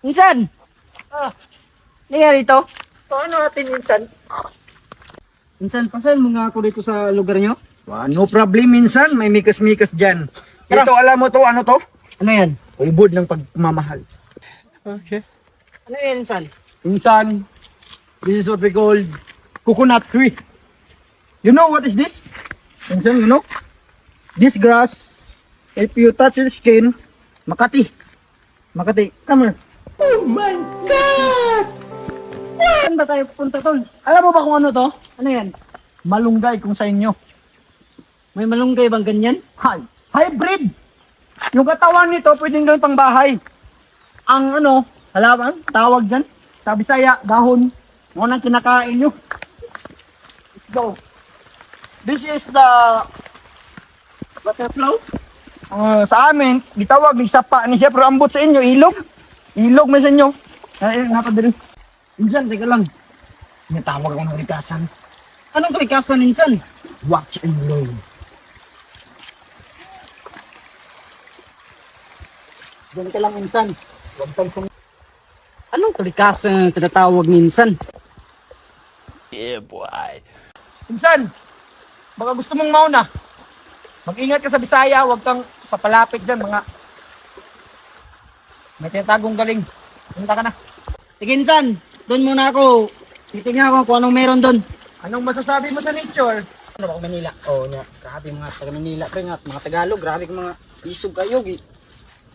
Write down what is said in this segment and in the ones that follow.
Insan! Nangyari dito? Paano natin minsan? Insan, pasan mo nga ako dito sa lugar nyo? No problem minsan, may mikas-mikas dyan. Tara. Ito, alam mo to, ano to? Ano yan? Ubod ng pagmamahal. Okay. Ano yan, Insan? Minsan, this is what we call coconut tree. You know what is this? Minsan, you know? This grass, if you touch your skin, Makati. Makati, come here. Oh my God! Saan ba tayo pupunta, Tol? Alam mo ba kung ano to? Ano yan? Malunggay kung sa inyo. May malunggay bang ganyan? Hybrid! Yung katawan nito, pwedeng gawing pangbahay. Ang ano, halaman, tawag dyan, sa Bisaya, dahon. Mga nang kinakain nyo. Let's go. This is the butterfly. Sa amin, gitawag, may sapa ni siya, pero ambot sa inyo, ilog. Ilog may sa inyo. Ay, napadali. Minsan, teka lang. Natawag ako ng rikasan. Anong kalikasan, Insan? Watch and learn. Diyan ka lang, Insan. Huwag tayo Anong kalikasan ang tinatawag ni Insan? Insan, baka gusto mong mauna. Mag-ingat ka sa Bisaya, huwag kang papalapit dyan, mga may tinatagong galing. Punta ka na. Sige, Insan. Doon muna ako. Titingnan ako kung anong meron doon. Anong masasabi mo sa nature? Ano ba kung Manila? Oo, nga. Grabe mga taga Manila. Pero nga, mga Tagalog, grabe ka mga isog kayo.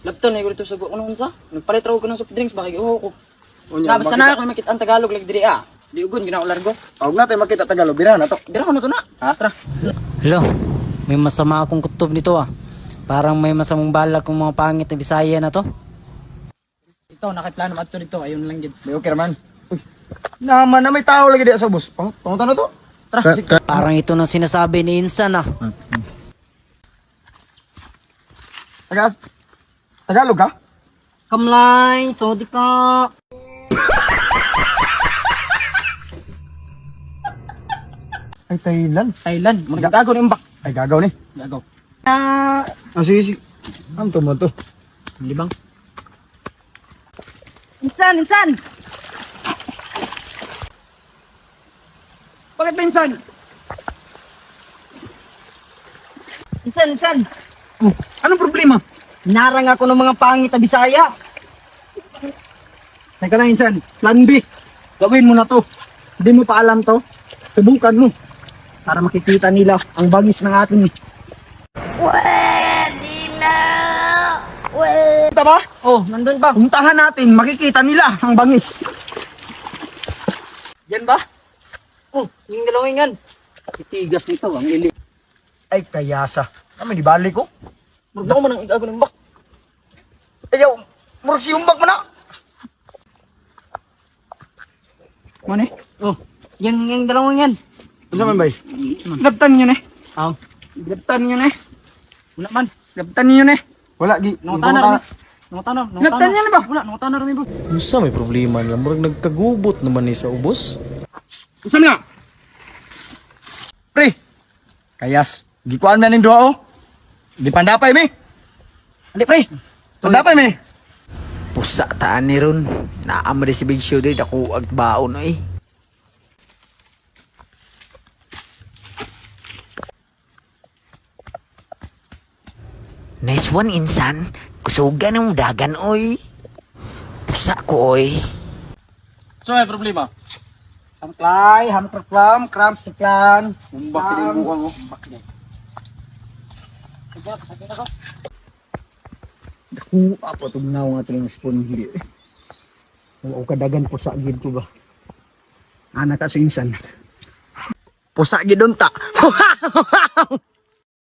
Labtan na ko dito sa anong unsa? Nagpalit raw ko ng soft drinks, baka iuho ko. Basta na ako makita ang Tagalog, like diri Di ugon, ginawa ko largo. Huwag natin makita Tagalog, bira na to. Bira ko na to na. Ha? Tara. Hello, may masama akong kutob nito Parang may masamang balak kung mga pangit na Bisaya na to. Ito, nakiplano mo ato dito. Ayun lang yun. May okay naman. Uy, naman na may tao lagi di sa bus. Pangunta na to? Tara. Parang ito nang sinasabi ni Insan Tagalog ka? Kamlay, sodi ka. Ay, Thailand. Thailand, magagago na yung bak. Ay, gagaw ni. Gagaw. Sige, sige. Ano to mo to? Libang. Insan, Insan! Bakit minsan? Insan, Insan! Oh, anong problema? Narang ako ng mga pangit na Bisaya. Teka lang, Insan. Plan B. Gawin mo na to. Hindi mo pa alam to. Subukan mo. Para makikita nila ang bangis ng ating. Pwede na! Kita ba? Oh, nandun ba? Puntahan natin, makikita nila ang bangis. Yan ba? Oh, yung dalawang yan. Itigas nito, ang lili. Ay, kayasa. Kami, di balik ko. Murag ako man ang igago ng bak. Ayaw, murag si Umbak mo na. Ano eh? Oh, yung dalawang yan. Ano man, bay? Gabtan yun eh. Oh, Gabtan yun eh. wala man. Gabtan yun eh. Wala, gi. Nangutana rin. Nangutana. Gabtan yan ba? Wala, nangutana rin ba? Unsa may problema lang murag nagkagubot naman ni sa ubos. Saan nga? Pre, kayas. Gikuan na ning duha oh. Di pandapay mi. Hindi, pre. Pandapay mi. Pusa taan ni ron. Naamari si Big Show din ako agbaon Nice one, Insan. Kusugan ng dagan, oy. Pusa ko, oy. So, may problema. Hamklay, hamkram, kram siklan. Umbak din yung mukhang oh. Umbak din. Sige ako. Daku, apa to na nga ito ng spoon hindi eh. O kadagan po sa agid ko ba? Anak ka sa insan. Pusa gidon ta.